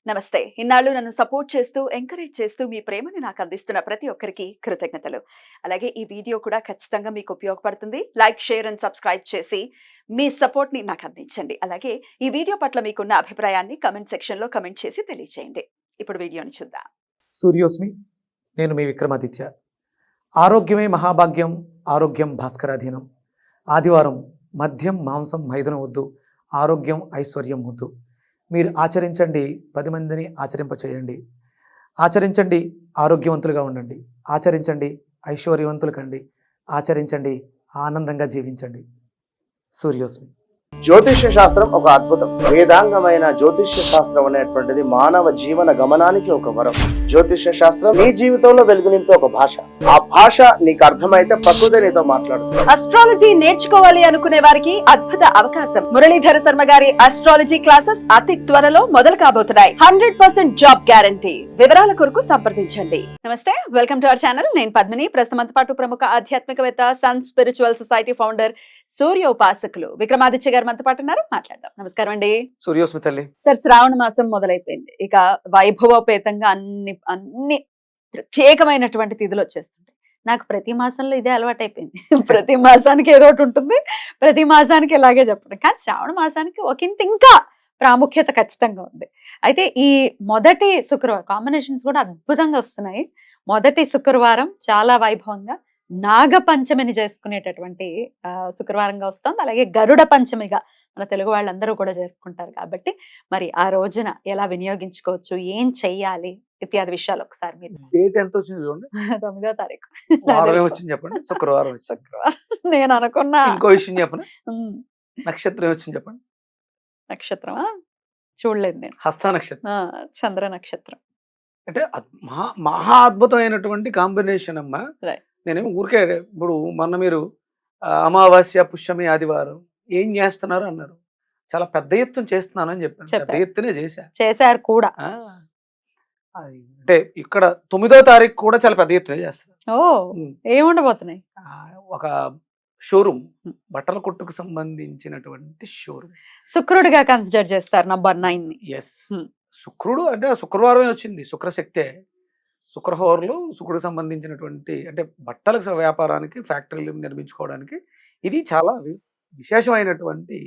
నమస్తే. ఇన్నాళ్ళు నన్ను సపోర్ట్ చేస్తూ, ఎంకరేజ్ చేస్తూ మీ ప్రేమని నాకు అందిస్తున్న ప్రతి ఒక్కరికి కృతజ్ఞతలు. అలాగే ఈ వీడియో కూడా ఖచ్చితంగా మీకు ఉపయోగపడుతుంది. లైక్, షేర్ అండ్ సబ్స్క్రైబ్ చేసి మీ సపోర్ట్‌ని నాకు అందించండి. అలాగే ఈ వీడియో పట్ల మీకున్న అభిప్రాయాన్ని కామెంట్ సెక్షన్‌లో కామెంట్ చేసి తెలియజేయండి. ఇప్పుడు వీడియోని చూద్దాం. సూర్యోస్మి, నేను మీ విక్రమాదిత్య. ఆరోగ్యమే మహాభాగ్యం, ఆరోగ్యం భాస్కరాధీనం. ఆదివారం మద్యం మాంసం మైదనం వద్దు, ఆరోగ్యం ఐశ్వర్యం వద్దు. మీరు ఆచరించండి, 10 మందిని ఆచరింపచేయండి. ఆచరించండి, ఆరోగ్యవంతులుగా ఉండండి. ఆచరించండి, ఐశ్వర్యవంతులు కండి. ఆచరించండి, ఆనందంగా జీవించండి. సూర్యోస్మి. జ్యోతిష్య శాస్త్రం ఒక అద్భుతం. వేదాంగమైన జ్యోతిష్య శాస్త్రం అనేటువంటిది మానవ జీవన గమనానికి ఒక వరం. జ్యోతిష్య శాస్త్రం నీ జీవితంలో వెలుగునింపే ఒక భాష. ఆ భాష నీకు అర్థమైతే ప్రకృతి నీతో మాట్లాడుతుంది. అస్ట్రాలజీ నేర్చుకోవాలి అనుకునే వారికి అద్భుత అవకాశం. మురళీధర శర్మ గారి అస్ట్రాలజీ క్లాసెస్ అతి త్వరలో మొదలు కాబోతున్నాయి. 100% జాబ్ గ్యారంటీ. వివరాల కొరకు సంప్రదించండి. నమస్తే, వెల్కమ్ టు అవర్ ఛానల్. నేను పద్మిని. ప్రస్తుతం పాటు ప్రముఖ ఆధ్యాత్మికవేత్త, సన్ స్పిరిచువల్ సొసైటీ ఫౌండర్, సూర్య ఉపాసకులు విక్రమాదిత్య గారు మనతో పాటు ఉన్నారు. మాట్లాడదాం. నమస్కారం అండి. సూర్యోస్మి తల్లి. సార్, శ్రావణ మాసం మొదలైపోయింది. ఇక వైభవోపేతంగా అన్ని ప్రత్యేకమైనటువంటి తిథులు వచ్చేస్తుంటాయి. నాకు ప్రతి మాసంలో ఇదే అలవాటు అయిపోయింది. ప్రతి మాసానికి ఏదో ఒకటి ఉంటుంది, ప్రతి మాసానికి ఇలాగే చెప్పడం. కానీ శ్రావణ మాసానికి ఒకంత ఇంకా ప్రాముఖ్యత ఖచ్చితంగా ఉంది. అయితే ఈ మొదటి శుక్రవారం కాంబినేషన్స్ కూడా అద్భుతంగా వస్తున్నాయి. మొదటి శుక్రవారం చాలా వైభవంగా నాగ పంచమిని చేసుకునేటటువంటి శుక్రవారంగా వస్తుంది. అలాగే గరుడ పంచమిగా మన తెలుగు వాళ్ళందరూ కూడా జరుపుకుంటారు. కాబట్టి మరి ఆ రోజున ఎలా వినియోగించుకోవచ్చు, ఏం చెయ్యాలి ఇత్యాది విషయాలు ఒకసారి మీరు. డేట్ ఎంత వచ్చింది చూడండి. 9వ తారీఖు వారం వచ్చింది చెప్పండి. శుక్రవారం వచ్చింది. శుక్రవారం నేను అనుకున్నా. ఇంకో విషయం చెప్పండి. ఉమ్, నక్షత్రం వచ్చింది చెప్పండి. నక్షత్రమా? చూడలేదు నేను. హస్త నక్షత్రం. చంద్ర నక్షత్రం. అంటే మహా అద్భుతమైనటువంటి కాంబినేషన్ అమ్మా. Right. నేనేం ఊరికే ఇప్పుడు మొన్న మీరు అమావాస్య, పుష్యమి, ఆదివారం ఏం చేస్తున్నారు అన్నారు. చాలా పెద్ద ఎత్తున చేస్తున్నాను అని చెప్పాను. పెద్ద ఎత్తునే చేశారు కూడా. అంటే ఇక్కడ 9వ తారీఖు కూడా చాలా పెద్ద ఎత్తున చేస్తారు. ఏముండబోతున్నాయి? ఒక షోరూమ్, బట్టల కొట్టుకు సంబంధించినటువంటి షోరూమ్. శుక్రుడిగా కన్సిడర్ చేస్తారు నంబర్ 9 ని. ఎస్, శుక్రుడు అంటే శుక్రవారమే వచ్చింది. శుక్రశక్తే. శుక్రహోరలు శుక్రుడికి సంబంధించినటువంటి అంటే బట్టల వ్యాపారానికి, ఫ్యాక్టరీలు నిర్మించుకోవడానికి ఇది చాలా విశేషమైనటువంటి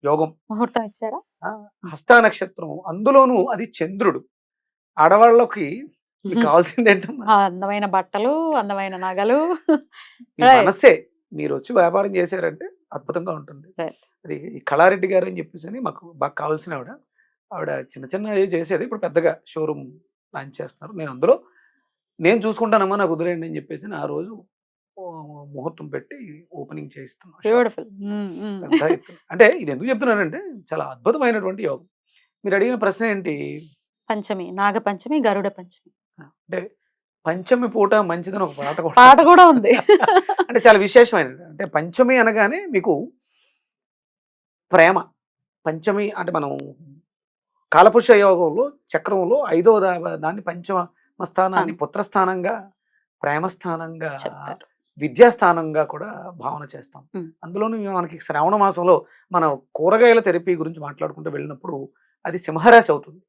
యోగం. ముహూర్తం ఇచ్చారా? హస్త నక్షత్రం, అందులోనూ అది చంద్రుడు. ఆడవాళ్ళకి కావాల్సింది ఏంటమ్మా? అందమైన బట్టలు, అందమైన నగలు. మీ మనస్సే. మీరు వచ్చి వ్యాపారం చేశారంటే అద్భుతంగా ఉంటుంది. అది కళారెడ్డి గారు అని చెప్పేసి మాకు బాగా కావాల్సిన ఆవిడ చిన్న చిన్న చేసేది. ఇప్పుడు పెద్దగా షోరూమ్ లాంచ్ చేస్తున్నారు. నేను చూసుకుంటానమ్మా, నాకు వదిలేయండి అని చెప్పేసి ఆ రోజు ముహూర్తం పెట్టి ఓపెనింగ్ చేయిస్తున్నాం. అంటే ఇది ఎందుకు చెప్తున్నానంటే చాలా అద్భుతమైనటువంటి యోగం. మీరు అడిగిన ప్రశ్న ఏంటి? పంచమి, నాగ పంచమి, గరుడ పంచమి. అంటే పంచమి పూట మంచిదని ఒక పాట కూడా ఉంది. అంటే చాలా విశేషమైనది. అంటే పంచమి అనగానే మీకు ప్రేమ. పంచమి అంటే మనం కాలపురుష యోగంలో చక్రంలో 5వ దాన్ని పంచమ స్థానాన్ని పుత్రస్థానంగా, ప్రేమస్థానంగా, విద్యాస్థానంగా కూడా భావన చేస్తాం. అందులోనూ మనకి శ్రావణ మాసంలో మన కూరగాయల థెరపీ గురించి మాట్లాడుకుంటూ వెళ్ళినప్పుడు అది సింహరాశి అవుతుంది.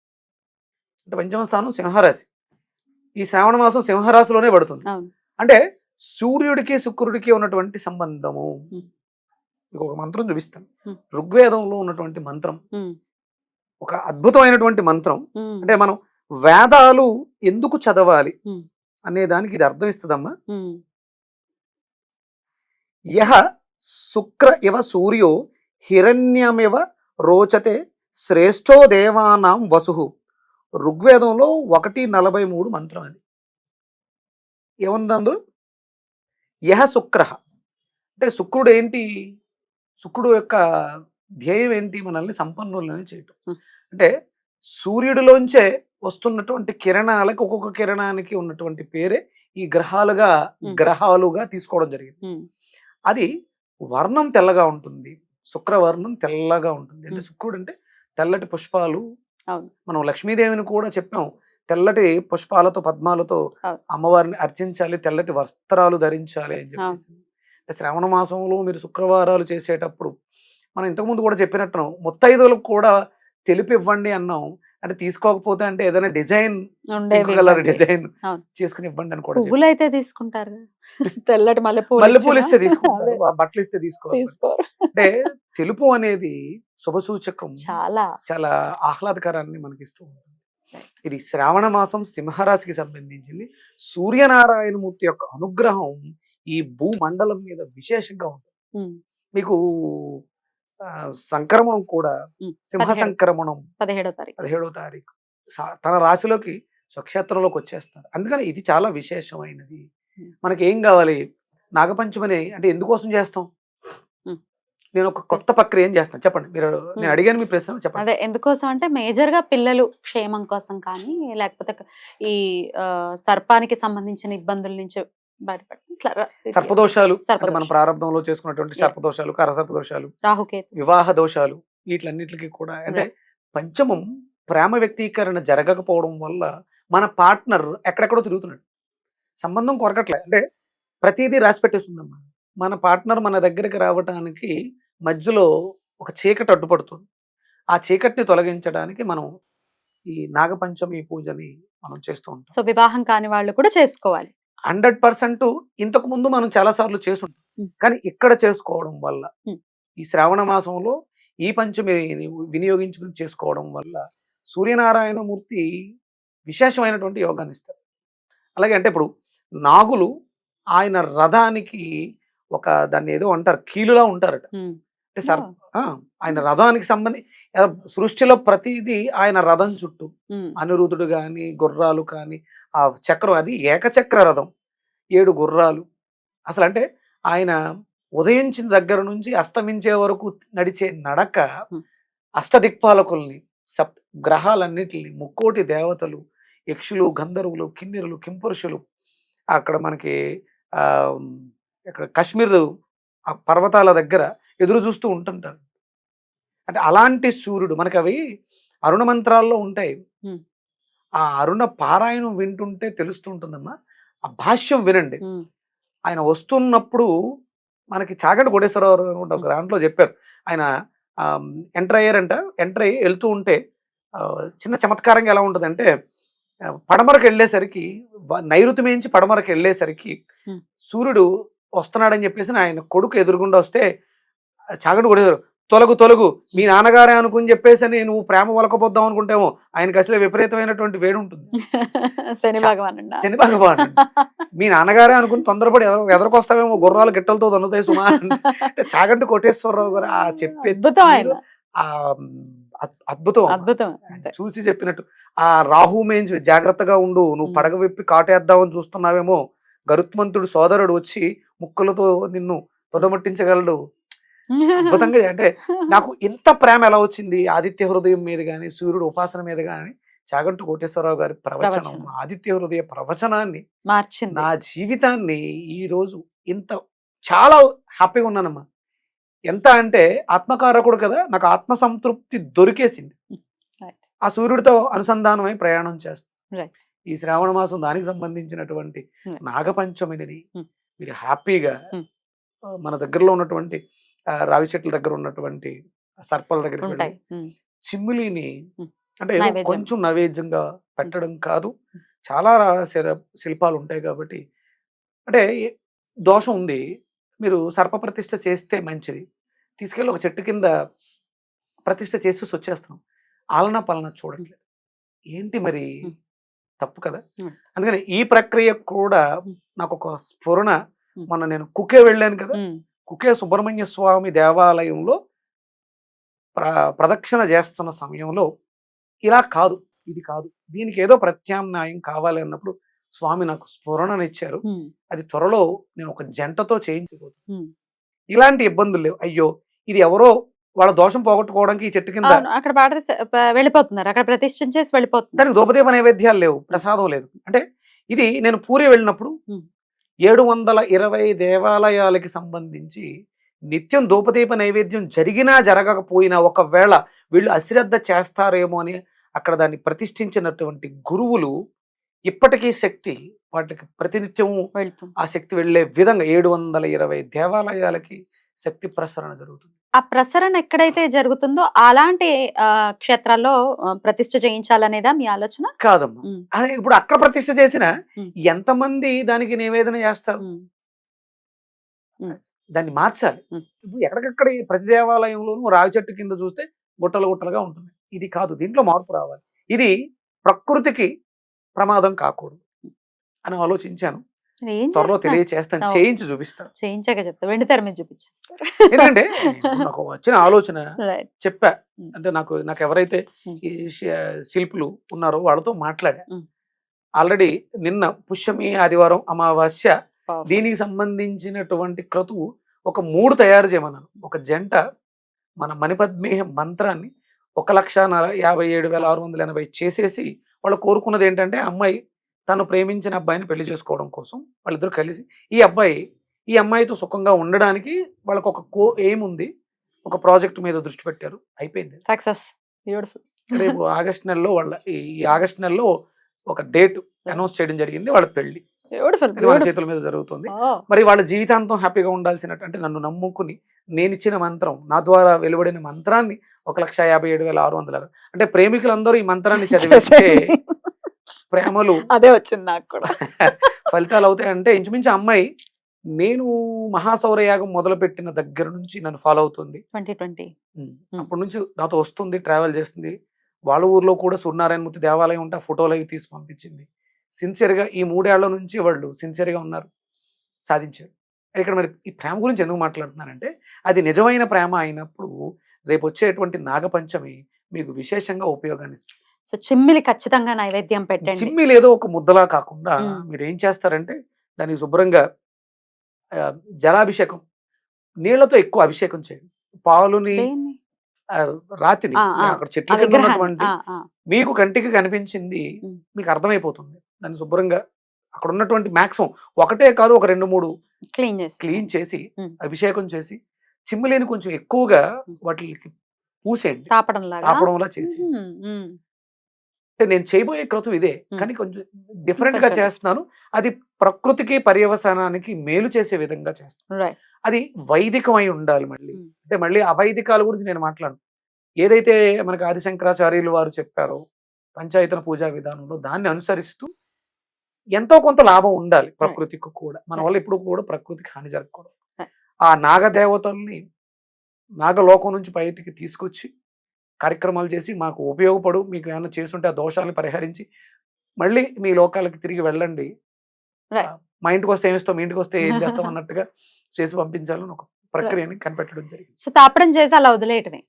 అంటే పంచమ స్థానం సింహరాశి. ఈ శ్రావణ మాసం సింహరాశిలోనే పడుతుంది. అంటే సూర్యుడికి శుక్రుడికి ఉన్నటువంటి సంబంధము. మీకు ఒక మంత్రం చూపిస్తాను. ఋగ్వేదంలో ఉన్నటువంటి మంత్రం ఒక అద్భుతమైనటువంటి మంత్రం. అంటే మనం వేదాలు ఎందుకు చదవాలి అనే దానికి ఇది అర్థం ఇస్తుందమ్మా. యహ శుక్ర ఇవ సూర్యో హిరణ్యమివ రోచతే శ్రేష్టో దేవానాం వసు. ఋగ్వేదంలో 1:43 మంత్రం అది. ఏముంది అందులో? యహ శుక్ర అంటే శుక్రుడు ఏంటి? శుక్రుడు యొక్క ధ్యేయం ఏంటి? మనల్ని సంపన్నులని చేయటం. అంటే సూర్యుడిలోంచే వస్తున్నటువంటి కిరణాలకి, ఒక్కొక్క కిరణానికి ఉన్నటువంటి పేరే ఈ గ్రహాలుగా తీసుకోవడం జరిగింది. అది వర్ణం తెల్లగా ఉంటుంది. శుక్రవర్ణం తెల్లగా ఉంటుంది. అంటే శుక్రుడు అంటే తెల్లటి పుష్పాలు. మనం లక్ష్మీదేవిని కూడా చెప్పాం, తెల్లటి పుష్పాలతో, పద్మాలతో అమ్మవారిని అర్చించాలి, తెల్లటి వస్త్రాలు ధరించాలి అని చెప్పేసి. అంటే శ్రావణ మాసంలో మీరు శుక్రవారాలు చేసేటప్పుడు మనం ఇంతకుముందు కూడా చెప్పినట్టు ముత్తైదువులకు కూడా తెలిపి ఇవ్వండి అన్నాం. అంటే తీసుకోకపోతే అంటే ఏదైనా డిజైన్ ఉండేవి కలర్ ఇవ్వండి. డిజైన్ అవును. చేసుకుని ఇవ్వండి అని కూడా చెప్పారు. పువ్వులు అయితే తీసుకుంటారు తెల్లటి మల్లెపూలు మల్లెపూలు ఇస్తే ఇచ్చినా తీసుకుంటారు, అదే బట్టలు ఇస్తే తీసుకోవాలి. తీసుకోరు. అంటే తెలుపు అనేది శుభసూచకం, చాలా చాలా ఆహ్లాదకరాన్ని మనకి ఇస్తూ ఉంటుంది. ఇది శ్రావణ మాసం సింహరాశికి సంబంధించింది. సూర్యనారాయణమూర్తి యొక్క అనుగ్రహం ఈ భూమండలం మీద విశేషంగా ఉంటుంది. ఉమ్, మీకు సంక్రమణం కూడా ఉమ్. సింహ 17 సంక్రమణం 17వ తారీఖు 17వ తారీఖు తన రాశిలోకి స్వక్షేత్రంలోకి వచ్చేస్తారు. అందుకని ఇది చాలా విశేషమైనది. మనకి ఏం కావాలి, నాగపంచమని అంటే ఎందుకోసం చేస్తాం? ఉమ్. నేను ఒక కొత్త ప్రక్రియ ఏం చేస్తాను చెప్పండి. మీరు నేను అడిగాను మీ ప్రశ్న చెప్పండి. అదే ఎందుకోసం అంటే మేజర్ గా పిల్లలు క్షేమం కోసం కానీ లేకపోతే ఈ సర్పానికి సంబంధించిన ఇబ్బందుల నుంచి బయటపడి ఇట్లా సర్పదోషాలు అంటే మనం సర్పదోషం, ప్రారంభంలో చేసుకున్నటువంటి సర్పదోషాలు, కరసర్పదోషాలు, రాహుకేతు వివాహ దోషాలు, వీటిలన్నిటికీ కూడా అంటే పంచమం ప్రేమ వ్యక్తీకరణ జరగకపోవడం వల్ల మన పార్ట్నర్ ఎక్కడెక్కడో తిరుగుతున్నాడు, సంబంధం కొరకట్లే. అంటే ప్రతిదీ రాసి పెట్టేస్తుందమ్మా. మన పార్ట్నర్ మన దగ్గరికి రావడానికి మధ్యలో ఒక చీకటి అడ్డుపడుతుంది. ఆ చీకటిని తొలగించడానికి మనం ఈ నాగపంచమి పూజని మనం చేస్తూ ఉంటాం. సో వివాహం కాని వాళ్ళు కూడా చేసుకోవాలి. 100% ఇంతకు ముందు మనం చాలా సార్లు చేసుంటాం, ఉమ్. కానీ ఇక్కడ చేసుకోవడం వల్ల ఉమ్. ఈ శ్రావణ మాసంలో ఈ పంచమిని వినియోగించుకుని చేసుకోవడం వల్ల సూర్యనారాయణమూర్తి విశేషమైనటువంటి యోగాన్ని ఇస్తారు. అలాగే అంటే ఇప్పుడు నాగులు ఆయన రథానికి ఒక దాన్ని ఏదో అంటారు కీలులా ఉంటారట. ఉమ్. అంటే ఆయన రథానికి సృష్టిలో ప్రతిదీ ఆయన రథం చుట్టూ ఉమ్. అనిరుద్ధుడు కానీ గుర్రాలు కానీ ఆ చక్రం అది ఏకచక్ర రథం 7 గుర్రాలు. అసలు అంటే ఆయన ఉదయించిన దగ్గర నుంచి అస్తమించే వరకు నడిచే నడక Hmm. అష్టదిక్పాలకుల్ని గ్రహాలన్నిటిని ముక్కోటి దేవతలు యక్షులు గంధర్వులు కిన్నెరులు కింపురుషులు అక్కడ మనకి ఆ ఇక్కడ కాశ్మీర్ ఆ పర్వతాల దగ్గర ఎదురు చూస్తూ ఉంటుంటారు. అంటే అలాంటి సూర్యుడు మనకి అవి అరుణ మంత్రాల్లో ఉంటాయి. Hmm. ఆ అరుణ పారాయణం వింటుంటే తెలుస్తూ ఉంటుందమ్మా. ఆ భాష్యం వినండి. ఉమ్. ఆయన వస్తున్నప్పుడు మనకి చాగంటి కోటేశ్వరరావు గారు ఒక దాంట్లో చెప్పారు. ఆయన ఎంటర్ అయ్యారంట. ఎంటర్ అయ్యి వెళ్తూ ఉంటే చిన్న చమత్కారంగా ఎలా ఉంటుందంటే పడమరకు వెళ్ళేసరికి నైరుతి మేంచి పడమరకు వెళ్ళేసరికి Hmm. సూర్యుడు వస్తున్నాడని చెప్పేసి ఆయన కొడుకు ఎదురుగుండా వస్తే చాగంటి కోటేశ్వరరావు తొలగు మీ నాన్నగారే అనుకుని చెప్పేసి నువ్వు ప్రేమ వలకపోద్దాం అనుకుంటేమో ఆయనకి అసలు విపరీతమైనటువంటి వేడి ఉంటుంది. శని భగవాన్ శని భగవాన్ మీ నాన్నగారే అనుకుని తొందరపడి ఎదరకొస్తావేమో గుర్రాలు గిట్టలతో దొన్నుతాయి సుమా అంటే చాగంటి కోటేశ్వరరావు గారు ఆ చెప్పే అద్భుతం ఆయన. ఆ అద్భుతం అద్భుతం. చూసి చెప్పినట్టు ఆ రాహు మేంచి జాగ్రత్తగా ఉండు, నువ్వు పడగ విప్పి కాటేద్దామని చూస్తున్నావేమో, గరుత్మంతుడు సోదరుడు వచ్చి ముక్కలతో నిన్ను తొడమట్టించగలడు. అద్భుతంగా అంటే నాకు ఇంత ప్రేమ ఎలా వచ్చింది ఆదిత్య హృదయం మీద కానీ సూర్యుడు ఉపాసన మీద కానీ చాగంటి కోటేశ్వరరావు గారి ప్రవచనం ఆదిత్య హృదయ ప్రవచనాన్ని మార్చింది నా జీవితాన్ని. ఈ రోజు ఇంత చాలా హ్యాపీగా ఉన్నానమ్మా. ఎంత అంటే ఆత్మకారకుడు కదా, నాకు ఆత్మ సంతృప్తి దొరికేసింది. ఆ సూర్యుడితో అనుసంధానమై ప్రయాణం చేస్తాను. ఈ శ్రావణ మాసం దానికి సంబంధించినటువంటి నాగపంచమిని మీరు హ్యాపీగా మన దగ్గరలో ఉన్నటువంటి రావి చెట్ల దగ్గర ఉన్నటువంటి సర్పల దగ్గరికి వెళ్ళి చిమ్మిలిని అంటే కొంచెం నైవేద్యంగా పెట్టడం కాదు, చాలా శిల్పాలు ఉంటాయి కాబట్టి అంటే దోషం ఉంది. మీరు సర్ప ప్రతిష్ఠ చేస్తే మంచిది, తీసుకెళ్ళి ఒక చెట్టు కింద ప్రతిష్ఠ చేసి వచ్చేస్తాం. ఆలనా పాలన చూడట్లేదు ఏంటి మరి తప్పు కదా. అందుకని ఈ ప్రక్రియ కూడా నాకు ఒక స్ఫురణ. మొన్న నేను కుకే వెళ్ళాను కదా, కుకే సుబ్రహ్మణ్య స్వామి దేవాలయంలో ప్రదక్షిణ చేస్తున్న సమయంలో ఇలా కాదు, ఇది కాదు, దీనికి ఏదో ప్రత్యామ్నాయం కావాలి అన్నప్పుడు స్వామి నాకు స్ఫురణనిచ్చారు. అది త్వరలో నేను ఒక జంటతో చేయించబోతున్నాను. ఇలాంటి ఇబ్బందులు లేవు. అయ్యో ఇది ఎవరో వాళ్ళ దోషం పోగొట్టుకోవడానికి ఈ చెట్టు కింద అక్కడ వెళ్ళిపోతున్నారు, అక్కడ ప్రతిష్ఠించేసి వెళ్ళిపోతున్నారు. దానికి ధూపదీప నైవేద్యాలు లేవు, ప్రసాదం లేదు. అంటే ఇది నేను పూరి వెళ్ళినప్పుడు 720 దేవాలయాలకి సంబంధించి నిత్యం ధూపదీప నైవేద్యం జరిగినా జరగకపోయినా ఒకవేళ వీళ్ళు అశ్రద్ధ చేస్తారేమో అని అక్కడ దాన్ని ప్రతిష్ఠించినటువంటి గురువులు ఇప్పటికీ శక్తి వాటికి ప్రతినిత్యము ఆ శక్తి వెళ్ళే విధంగా 720 దేవాలయాలకి శక్తి ప్రసరణ జరుగుతుంది. ఆ ప్రసరణ ఎక్కడైతే జరుగుతుందో అలాంటి క్షేత్రాల్లో ప్రతిష్ఠ చేయించాలనేదా మీ ఆలోచన? కాదమ్మా. ఉమ్, అదే ఇప్పుడు అక్కడ ప్రతిష్ఠ చేసిన ఉమ్, ఎంతమంది దానికి నివేదన చేస్తారు? ఉమ్, ఉమ్, దాన్ని మార్చాలి. ఉమ్. ఇప్పుడు ఎక్కడికక్కడ ఈ ప్రతి దేవాలయంలోనూ రావి చెట్టు కింద చూస్తే గుట్టలు గుట్టలుగా ఉంటుంది. ఇది కాదు, దీంట్లో మార్పు రావాలి. ఇది ప్రకృతికి ప్రమాదం కాకూడదు అని ఆలోచించాను. మరి ఏం త్వరలో చేస్తున్నారు? తెలియచేస్తాను, ఓ. చేయించి చూపిస్తాను. చేయించాక చెప్తా, వెండి తెర మీద చూపించేస్తారు. ఎందుకంటే నాకు వచ్చిన ఆలోచన Right. చెప్పా. ఉమ్, అంటే నాకు ఎవరైతే ఉమ్, ఈ శిల్పులు ఉన్నారో వాళ్ళతో మాట్లాడా. ఉమ్. ఆల్రెడీ నిన్న పుష్యమి ఆదివారం అమావాస్య Powerful. దీనికి సంబంధించినటువంటి క్రతువు ఒక 3 తయారు చేయమన్నాను. ఒక జంట మన మణిపద్మేహ మంత్రాన్ని 1,57,680 చేసేసి వాళ్ళు కోరుకున్నది ఏంటంటే అమ్మాయి తను ప్రేమించిన అబ్బాయిని పెళ్లి చేసుకోవడం కోసం వాళ్ళిద్దరూ కలిసి ఈ అమ్మాయితో సుఖంగా ఉండడానికి వాళ్ళకు ఒక ఎయిమ్ ఉంది. ఒక ప్రాజెక్ట్ మీద దృష్టి పెట్టారు. అయిపోయింది. సక్సెస్. బ్యూటిఫుల్. రేపు ఆగస్ట్ నెలలో ఈ ఆగస్ట్ నెలలో ఒక డేట్ అనౌన్స్ చేయడం జరిగింది. వాళ్ళ పెళ్లి బ్యూటిఫుల్. అది వాళ్ళ చేతుల మీద జరుగుతుంది. మరి వాళ్ళ జీవితాంతం హ్యాపీగా ఉండాల్సినట్టు అంటే నన్ను నమ్ముకుని నేను ఇచ్చిన మంత్రం, నా ద్వారా వెలువడిన మంత్రాన్ని 1,57,600 అంటే ప్రేమికులందరూ ఈ మంత్రాన్ని చదివిస్తే ప్రేమలు అదే వచ్చింది నాకు కూడా. ఫలితాలు అవుతాయంటే ఇంచుమించు అమ్మాయి నేను మహాసౌరయాగం మొదలుపెట్టిన దగ్గర నుంచి నన్ను ఫాలో అవుతుంది. 2020. అప్పటి నుంచి నాతో వస్తుంది, ట్రావెల్ చేస్తుంది. వాళ్ళ ఊర్లో కూడా సూర్యనారాయణమూర్తి దేవాలయం ఉంటే ఆ ఫోటోలు అవి తీసి పంపించింది. సిన్సియర్గా ఈ 3 ఏళ్ల నుంచి వాళ్ళు సిన్సియర్గా ఉన్నారు, సాధించారు. ఇక్కడ మరి ఈ ప్రేమ గురించి ఎందుకు మాట్లాడుతున్నానంటే అది నిజమైన ప్రేమ అయినప్పుడు రేపు వచ్చేటువంటి నాగపంచమి మీకు విశేషంగా ఉపయోగాన్ని ఇస్తుంది. సో చిమ్మిలి ఖచ్చితంగా నైవేద్యం పెట్టండి. చిమ్మి లేదో ఒక ముద్దలా కాకుండా మ్మ్. మీరు ఏం చేస్తారంటే దానికి శుభ్రంగా జలాభిషేకం, నీళ్లతో ఎక్కువ అభిషేకం చేయండి. పాలుని దేన్ని? రాతిని అక్కడ చెట్ల ఆ కింద విగ్రహాన్ని. ఉన్నటువంటి ఆ. మీకు కంటికి కనిపించింది మ్మ్. మీకు అర్థమైపోతుంది. దాన్ని శుభ్రంగా అక్కడ ఉన్నటువంటి మాక్సిమం ఒకటే కాదు ఒక 2-3 క్లీన్ చేసి క్లీన్ చేసి మ్మ్. అభిషేకం చేసి చిమ్మిలేని కొంచెం ఎక్కువగా వాటికి పూసేయండి. తాపడం లాగా. తాపడంలా చేసి అంటే నేను చేయబోయే క్రతువు ఇదే, కానీ కొంచెం డిఫరెంట్ గా కొంచెం. చేస్తున్నాను. అది ప్రకృతికి పర్యవసానానికి మేలు చేసే విధంగా చేస్తాను. రైట్. అది వైదికమై ఉండాలి. మళ్ళీ మ్మ్. అంటే మళ్ళీ అవైదికాల గురించి నేను మాట్లాడను. ఏదైతే మనకి ఆదిశంకరాచార్యులు వారు చెప్పారో పంచాయతన పూజా విధానంలో దాన్ని అనుసరిస్తూ ఎంతో కొంత లాభం ఉండాలి ప్రకృతికి కూడా. మన వల్ల ఇప్పుడు కూడా ప్రకృతికి హాని జరగకూడదు. Right. ఆ నాగదేవతల్ని నాగలోకం నుంచి బయటికి తీసుకొచ్చి కార్యక్రమాలు చేసి మాకు ఉపయోగపడు, మీకు ఏమైనా చేస్తుంటే ఆ దోషాలను పరిహరించి మళ్ళీ మీ లోకాలకి తిరిగి వెళ్ళండి. Right. మా ఇంటికి వస్తే ఏమిస్తాం, మీ ఇంటికి వస్తే ఏం చేస్తాం అన్నట్టుగా చేసి పంపించాలని ఒక ప్రక్రియని కనిపెట్టడం జరిగింది. సో తాపడం చేసి అలా వదిలేయటమే,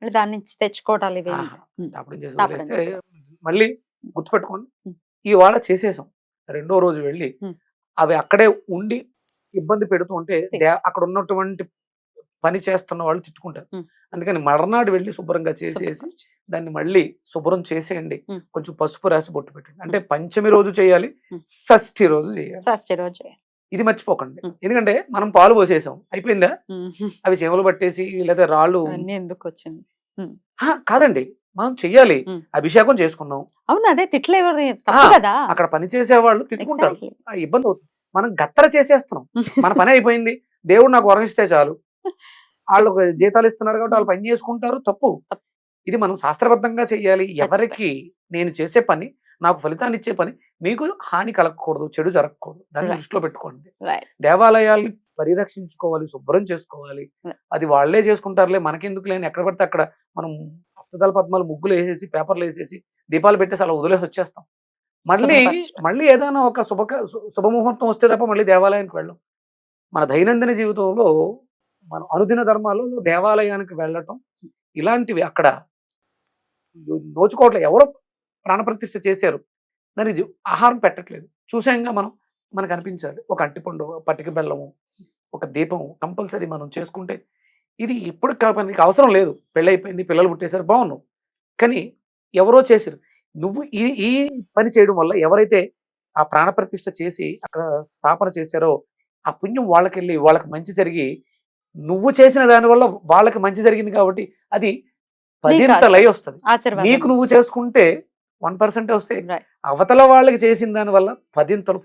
మళ్ళీ దాని నుంచి తెచ్చుకోవటాలు ఇవి. ఆహా. తాపడం చేసి తాపడం వదిలేస్తే చేసి. మళ్ళీ గుర్తుపెట్టుకోండి, ఉం. ఇవాళ చేసేసాం, రెండో రోజు వెళ్ళి ఉం. అవి అక్కడే ఉండి ఇబ్బంది పెడుతూ ఉంటే తి- అక్కడ ఉన్నటువంటి పని చేస్తున్న వాళ్ళు తిట్టుకుంటారు. ఉం. అందుకని మర్నాడు వెళ్ళి శుభ్రంగా చేసేసి దాన్ని మళ్ళీ శుభ్రం చేసేయండి. ఉం. కొంచెం పసుపు రాసి బొట్టు పెట్టండి. అంటే పంచమి రోజు చేయాలి, ఉం. షష్ఠి రోజు చేయాలి. ఫస్ట్ రోజు. ఇది మర్చిపోకండి. ఉం. ఎందుకంటే మనం పాలు పోసేసాం, అయిపోయిందా, మ్మ్. అవి చెవులు పట్టేసి లేదా రాళ్ళు అవన్నీ ఎందుకు వచ్చింది? కాదండి, మనం చెయ్యాలి. ఉం. అభిషేకం చేసుకున్నాం, అవును, అదే తిట్లు ఎవరు తప్పు ఆ, కదా. అక్కడ పని చేసే వాళ్ళు తిట్టుకుంటారు, Exactly. ఆ ఇబ్బంది అవుతుంది. మనం గత్తర చేసేస్తున్నాం, మన పని అయిపోయింది, దేవుడు నాకు వరం ఇస్తే చాలు, వాళ్ళు జీతాలు ఇస్తున్నారు కాబట్టి వాళ్ళు పని చేసుకుంటారు. తప్పు. ఇది మనం శాస్త్రబద్ధంగా చెయ్యాలి. ఎవరికి నేను చేసే పని, నాకు ఫలితాన్ని ఇచ్చే పని మీకు హాని కలగకూడదు, చెడు జరగకూడదు, దాన్ని Right. దృష్టిలో పెట్టుకోండి. Right. దేవాలయాల్ని పరిరక్షించుకోవాలి, శుభ్రం చేసుకోవాలి. Right. అది వాళ్ళే చేసుకుంటారులే, మనకెందుకు లేని ఎక్కడ పడితే అక్కడ మనం అష్టదళ పద్మాలు ముగ్గులు వేసేసి పేపర్లు వేసేసి దీపాలు పెట్టేసి అలా వదిలేసి వచ్చేస్తాం. శుభ్రపరచడం. మళ్ళీ ఏదైనా ఒక శుభముహూర్తం వస్తే తప్ప మళ్ళీ దేవాలయానికి వెళ్ళం. మన దైనందిన జీవితంలో మన అనుదిన ధర్మాల్లో దేవాలయానికి వెళ్ళటం ఇలాంటివి అక్కడ నోచుకోవట్లేదు. ఎవరో ప్రాణప్రతిష్ఠ చేశారు, దానికి ఆహారం పెట్టట్లేదు, చూసాంగా మనకు అనిపించాలి. ఒక అట్టిపండు, పట్టిక బెల్లము, ఒక దీపం కంపల్సరీ మనం చేసుకుంటే ఇది ఇప్పుడు నీకు అవసరం లేదు. పెళ్ళి అయిపోయింది, పిల్లలు పుట్టేశారు, బాగున్నావు, కానీ ఎవరో చేశారు. నువ్వు ఈ పని చేయడం వల్ల ఎవరైతే ఆ ప్రాణప్రతిష్ఠ చేసి అక్కడ స్థాపన చేశారో ఆ పుణ్యం వాళ్ళకెళ్ళి వాళ్ళకి మంచి జరిగి, నువ్వు చేసిన దానివల్ల వాళ్ళకి మంచి జరిగింది కాబట్టి అది 10 వస్తుంది. ఆశీర్వాదం. నీకు నువ్వు చేసుకుంటే 1% వస్తే Right. అవతల వాళ్ళకి చేసిన దాని వల్ల 10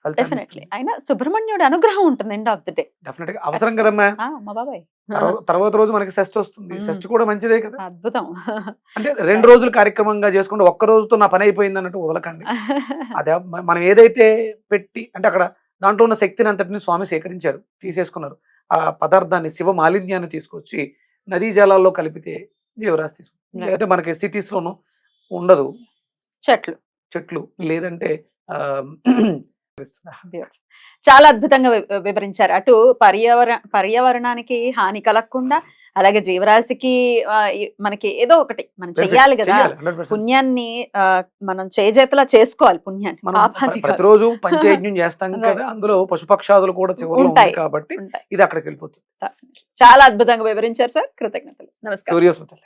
ఫలితాన్ని డెఫినెట్లీ ఇస్తుంది. అయినా సుబ్రహ్మణ్యుడు అనుగ్రహం ఉంటుంది end of the day. Definite గా అవసరం కదమ్మా. మా బాబాయ్ తర్వాత రోజు మనకి షష్ఠి వస్తుంది, మ్మ్. షష్ఠి కూడా మంచిదే కదా. అద్భుతం. అంటే 2 రోజులు కార్యక్రమంగా చేసుకుంటే ఒక్క రోజుతో నా పని అయిపోయింది అన్నట్టు వదలకండి. అదే మనం ఏదైతే పెట్టి అంటే అక్కడ దాంట్లో ఉన్న శక్తిని అంతటిని స్వామి సేకరించారు, తీసేసుకున్నారు. ఆ పదార్థాన్ని శివ మాలిన్యాన్ని తీసుకొచ్చి నదీ జలాల్లో కలిపితే జీవరాశి తీసుకుంటుంది. Right. లేదంటే మనకి సిటీస్ లోను ఉండదు చెట్లు. చెట్లు, లేదంటే ఆ, Beautiful. చాలా అద్భుతంగా వివరించారు. అటు పర్యావరణానికి హాని కలగకుండా, అలాగే జీవరాశికి మనకి ఏదో ఒకటి మనం చెయ్యాలి కదా. చెయ్యాలి, 100%. పుణ్యాన్ని మనం చేజేతలా చేసుకోవాలి. పుణ్యాన్ని మనం పాపాన్ని కాదు. ప్రతిరోజు పంచయజ్ఞం చేస్తాం కదా, అందులో పశుపక్షాదులు కూడా చివరిలో ఉంటాయి. ఉంటాయి కాబట్టి ఉంటాయి. ఇది అక్కడికి వెళ్ళిపోతుంది. చాలా అద్భుతంగా వివరించారు సార్. కృతజ్ఞతలు. నమస్కారం. సూర్యోస్మితల్లి.